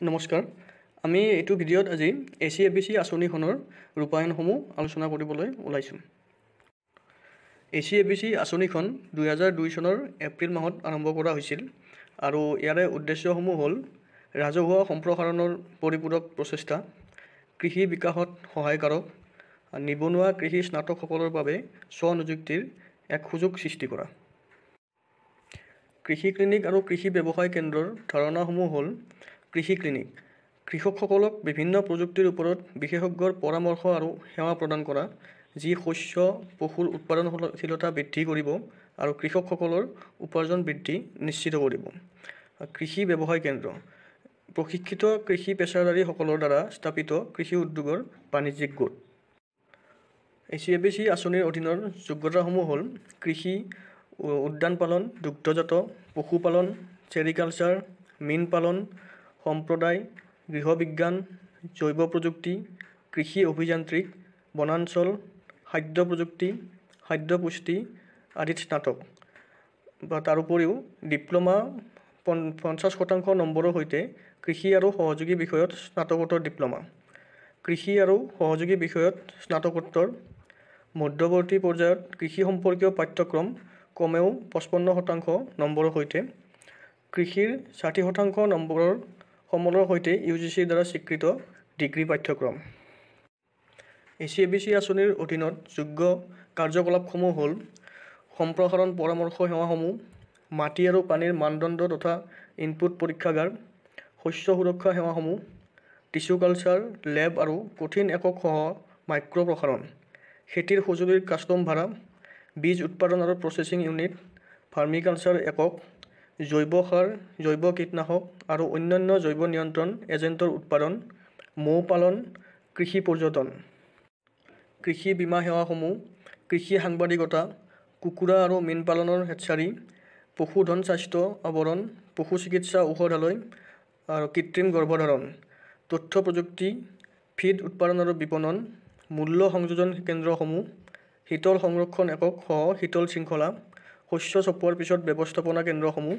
নমস্কাৰ আমি এইটো ভিডিঅ'ত আজি ACABC আঁচনিখনৰ ৰূপায়ণসমূহ আলোচনা কৰিবলৈ ওলাইছোঁ। ACABC আঁচনিখন 2002 চনৰ এপ্ৰিল মাহত আৰম্ভ কৰা হৈছিল আৰু ইয়াৰে উদ্দেশ্যসমূহ হ'ল ৰাজহুৱা সম্প্ৰসাৰণৰ পৰিপূৰক প্ৰচেষ্টা, কৃষি বিকাশত সহায়কাৰক, নিবনুৱা কৃষি স্নাতকসকলৰ বাবে স্ব-নিযুক্তিৰ এক সুযোগ সৃষ্টি কৰা। কৃষি ক্লিনিক আৰু কৃষি ব্যৱসায় কেন্দ্ৰৰ ধাৰণাসমূহ হ'ল কৃষি ক্লিনিক কৃষকসকলক বিভিন্ন প্ৰযুক্তিৰ ওপৰত বিশেষজ্ঞৰ পৰামৰ্শ আৰু সেৱা প্ৰদান কৰা, যি শস্য পশুৰ উৎপাদনশীলতা বৃদ্ধি কৰিব আৰু কৃষকসকলৰ উপাৰ্জন বৃদ্ধি নিশ্চিত কৰিব। কৃষি ব্যৱসায় কেন্দ্ৰ প্ৰশিক্ষিত কৃষি পেছাদাৰীসকলৰ দ্বাৰা স্থাপিত কৃষি উদ্যোগৰ বাণিজ্যিক গোট। ACABC আঁচনিৰ অধীনৰ যোগ্যতাসমূহ হ'ল কৃষি, উদ্যান পালন, দুগ্ধজাত, পশুপালন, চেৰিকালচাৰ, মীন পালন, সম্প্ৰদায়, গৃহবিজ্ঞান, জৈৱ প্ৰযুক্তি, কৃষি অভিযান্ত্ৰিক, বনাঞ্চল, খাদ্য প্ৰযুক্তি, খাদ্য পুষ্টি আদিত স্নাতক। তাৰোপৰিও ডিপ্ল'মা 50% নম্বৰৰ সৈতে কৃষি আৰু সহযোগী বিষয়ত স্নাতকোত্তৰ ডিপ্ল'মা, কৃষি আৰু সহযোগী বিষয়ত স্নাতকোত্তৰ, মধ্যৱৰ্তী পৰ্যায়ত কৃষি সম্পৰ্কীয় পাঠ্যক্ৰম কমেও 55% নম্বৰৰ সৈতে, কৃষিৰ 60% নম্বৰৰ সমলৰ সৈতে UGCৰ দ্বাৰা স্বীকৃত ডিগ্ৰী পাঠ্যক্ৰম। ACABC আঁচনিৰ অধীনত যোগ্য কাৰ্যকলাপসমূহ হ'ল সম্প্ৰসাৰণ পৰামৰ্শ সেৱাসমূহ, মাটি আৰু পানীৰ মানদণ্ড তথা ইনপুট পৰীক্ষাগাৰ, শস্য সুৰক্ষা সেৱাসমূহ, টিছু কালচাৰ লেব আৰু কঠিন একক সহ মাইক্ৰ প্ৰসাৰণ, খেতিৰ সঁজুলিৰ কাষ্টম ভাড়া, বীজ উৎপাদন আৰু প্ৰচেছিং ইউনিট, ভাৰ্মিকালচাৰ একক, জৈৱ সাৰ, জৈৱ কীটনাশক আৰু অন্যান্য জৈৱ নিয়ন্ত্ৰণ এজেণ্টৰ উৎপাদন, মৌ পালন, কৃষি পৰ্যটন, কৃষি বীমা সেৱাসমূহ, কৃষি সাংবাদিকতা, কুকুৰা আৰু মীন পালনৰ হেচাৰী, পশুধন স্বাস্থ্য আৱৰণ, পশু চিকিৎসা ঔষধালয় আৰু কৃত্ৰিম গৰ্ভধাৰণ, তথ্য প্ৰযুক্তি, ফিড উৎপাদন আৰু বিপণন, মূল্য সংযোজন কেন্দ্ৰসমূহ, শীতল সংৰক্ষণ একক সহ শীতল শৃংখলা, শস্য চপোৱাৰ পিছত ব্যৱস্থাপনা কেন্দ্ৰসমূহ,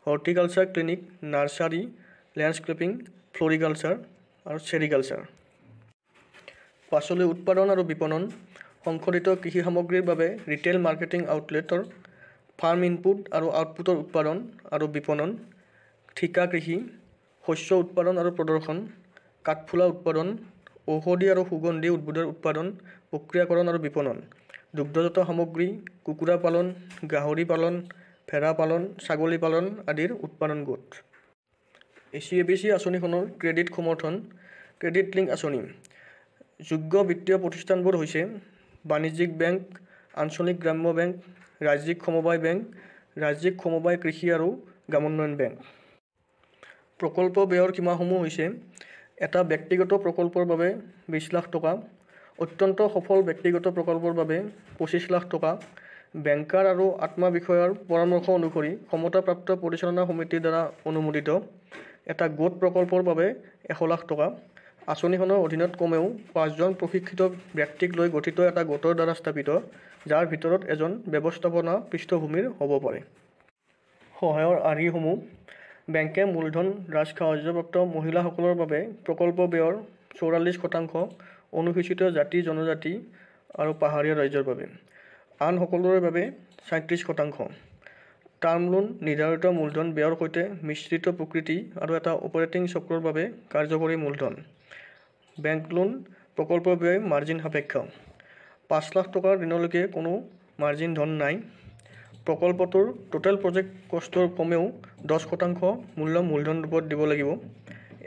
horticulture clinic, nursery, landscaping, floriculture আৰু চেৰিকালচাৰ। পাচলি উৎপাদন আৰু বিপণন, সংশোধিত কৃষি সামগ্ৰীৰ বাবে ৰিটেইল মাৰ্কেটিং আউটলেটৰ, ফাৰ্ম ইনপুট আৰু আউটপুটৰ উৎপাদন আৰু বিপণন, ঠিকা কৃষি, শস্য উৎপাদন আৰু প্ৰদৰ্শন, কাঠফুলা উৎপাদন, ঔষধি আৰু সুগন্ধি উদ্ভিদৰ উৎপাদন, প্ৰক্ৰিয়াকৰণ আৰু বিপণন, দুগ্ধজাত সামগ্ৰী, কুকুৰা পালন, গাহৰি পালন, ভেড়া পালন, ছাগলী পালন আদিৰ উৎপাদন গোট। ACABC আঁচনিখনৰ ক্ৰেডিট সমৰ্থন, ক্ৰেডিট লিংক আঁচনি। যোগ্য বিত্তীয় প্ৰতিষ্ঠানবোৰ হৈছে বাণিজ্যিক বেংক, আঞ্চলিক গ্ৰাম্য বেংক, ৰাজ্যিক সমবায় বেংক, ৰাজ্যিক সমবায় কৃষি আৰু গ্ৰামোন্নয়ন বেংক। প্ৰকল্প ব্যয়ৰ সীমাসমূহ হৈছে এটা ব্যক্তিগত প্ৰকল্পৰ বাবে 20 লাখ টকা, অত্যন্ত সফল ব্যক্তিগত প্ৰকল্পৰ বাবে 25 লাখ টকা, বেংকাৰ আৰু আত্মা বিষয়াৰ পৰামৰ্শ অনুসৰি ক্ষমতাপ্ৰাপ্ত পৰিচালনা সমিতিৰ দ্বাৰা অনুমোদিত এটা গোট প্ৰকল্পৰ বাবে 100 লাখ টকা। আঁচনিখনৰ অধীনত কমেও 5 জন প্ৰশিক্ষিত ব্যক্তিক লৈ গঠিত এটা গোটৰ দ্বাৰা স্থাপিত, যাৰ ভিতৰত এজন ব্যৱস্থাপনা পৃষ্ঠভূমিৰ হ'ব পাৰে। সহায়ৰ আৰ্হিসমূহ বেংকে মূলধন ৰাজসাহায্যপ্ৰাপ্ত মহিলাসকলৰ বাবে প্ৰকল্প ব্যয়ৰ 44%, অনুসূচিত জাতি জনজাতি আৰু পাহাৰীয়া ৰাজ্যৰ বাবে, আন সকলোৰে বাবে 37%। টাৰ্ম লোন নিৰ্ধাৰিত মূলধন ব্যয়ৰ সৈতে মিশ্ৰিত প্ৰকৃতি আৰু এটা অপাৰেটিং চক্ৰৰ বাবে কাৰ্যকৰী মূলধন। বেংক লোন প্ৰকল্প ব্যয় মাৰ্জিন সাপেক্ষ। 5 লাখ টকাৰ ঋণলৈকে কোনো মাৰ্জিন ধন নাই। প্ৰকল্পটোৰ টোটেল প্ৰজেক্ট কষ্টৰ কমেও 10% মূল্য মূলধন ৰূপত দিব লাগিব।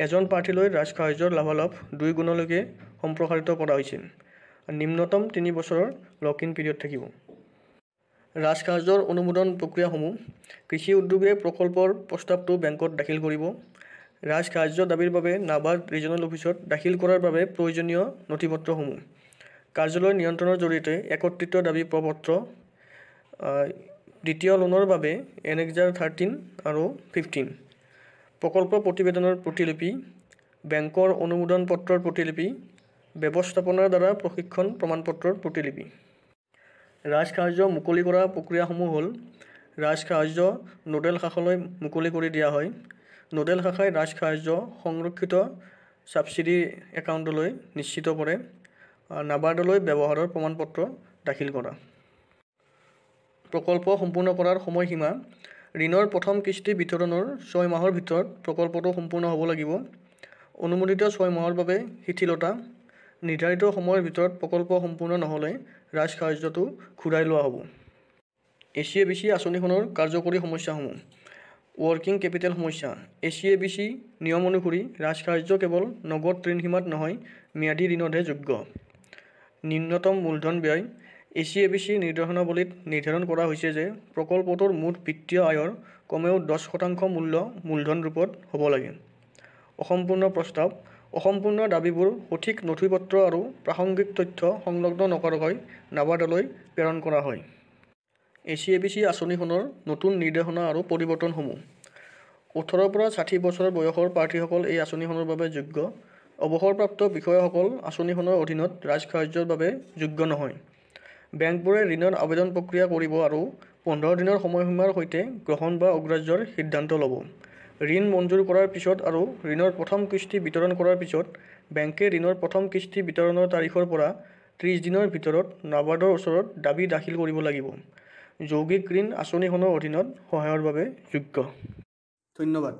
এজন প্ৰাৰ্থীলৈ ৰাজসাহায্যৰ লাভালাভ 2 গুণলৈকে সম্প্ৰসাৰিত কৰা হৈছে। নিম্নতম 3 বছৰৰ লক-ইন পিৰিয়ড থাকিব। ৰাজসাহায্যৰ অনুমোদন প্ৰক্ৰিয়াসমূহ কৃষি উদ্যোগে প্ৰকল্পৰ প্ৰস্তাৱটো বেংকত দাখিল কৰিব। ৰাজসাহায্য দাবীৰ বাবে নাবাৰ্ড ৰিজনেল অফিচত দাখিল কৰাৰ বাবে প্ৰয়োজনীয় নথিপত্ৰসমূহ কাৰ্যালয় নিয়ন্ত্ৰণৰ জৰিয়তে একত্ৰিত দাবী প্ৰপত্ৰ, দ্বিতীয় লোনৰ বাবে এনেক্সাৰ 13 আৰু 15, প্ৰকল্প প্ৰতিবেদনৰ প্ৰতিলিপি, বেংকৰ অনুমোদন পত্ৰৰ প্ৰতিলিপি, ব্যৱস্থাপনাৰ দ্বাৰা প্ৰশিক্ষণ প্ৰমাণপত্ৰৰ প্ৰতিলিপি। ৰাজসাহায্য মুকলি কৰা প্ৰক্ৰিয়াসমূহ হ'ল ৰাজসাহায্য নোডেল শাখালৈ মুকলি কৰি দিয়া হয়। নোডেল শাখাই ৰাজ সাহায্য সংৰক্ষিত ছাবচিডি একাউণ্টলৈ নিশ্চিত কৰে। নাবাৰ্ডলৈ ব্যৱহাৰৰ প্ৰমাণপত্ৰ দাখিল কৰা। প্ৰকল্প সম্পূৰ্ণ কৰাৰ সময়সীমা ঋণৰ প্ৰথম কিস্তি বিতৰণৰ 6 মাহৰ ভিতৰত প্ৰকল্পটো সম্পূৰ্ণ হ'ব লাগিব। অনুমোদিত 6 মাহৰ বাবে শিথিলতা নিৰ্ধাৰিত সময়ৰ ভিতৰত প্ৰকল্প সম্পূৰ্ণ নহ'লে ৰাজ সাহায্যটো ঘূৰাই লোৱা হ'ব। ACABC আঁচনিখনৰ কাৰ্যকৰী সমস্যাসমূহ ৱৰ্কিং কেপিটেল সমস্যা ACABC নিয়ম অনুসৰি ৰাজ সাহায্য কেৱল নগদ ঋণ সীমাত নহয় ম্যাদী ঋণতহে যোগ্য। নিম্নতম মূলধন ব্যয় ACABC নিৰ্দেশনাৱলীত নিৰ্ধাৰণ কৰা হৈছে যে প্ৰকল্পটোৰ মুঠ বিত্তীয় আয়ৰ কমেও 10% মূল্য মূলধন ৰূপত হ'ব লাগে। অসম্পূৰ্ণ প্ৰস্তাৱ অসম্পূৰ্ণ দাবীবোৰ সঠিক নথিপত্ৰ আৰু প্ৰাসংগিক তথ্য সংলগ্ন নকৰাকৈ নাবাৰ্ডলৈ প্ৰেৰণ কৰা হয়। ACABC আঁচনিখনৰ নতুন নিৰ্দেশনা আৰু পৰিৱৰ্তনসমূহ 18 পৰা 60 বছৰ বয়সৰ প্ৰাৰ্থীসকল এই আঁচনিখনৰ বাবে যোগ্য। অৱসৰপ্ৰাপ্ত বিষয়াসকল আঁচনিখনৰ অধীনত ৰাজ সাহায্যৰ বাবে যোগ্য নহয়। বেংকবোৰে ঋণৰ আবেদন প্ৰক্ৰিয়া কৰিব আৰু 15 দিনৰ সময়সীমাৰ সৈতে গ্ৰহণ বা অগ্ৰাহ্যৰ সিদ্ধান্ত ল'ব। ঋণ মঞ্জুৰ কৰাৰ পিছত আৰু ঋণৰ প্ৰথম কিস্তি বিতৰণ কৰাৰ পিছত বেংকে ঋণৰ প্ৰথম কিস্তি বিতৰণৰ তাৰিখৰ পৰা 30 দিনৰ ভিতৰত নাবাৰ্ডৰ ওচৰত দাবী দাখিল কৰিব লাগিব। যৌগিক ঋণ আঁচনিখনৰ অধীনত সহায়ৰ বাবে যোগ্য। ধন্যবাদ।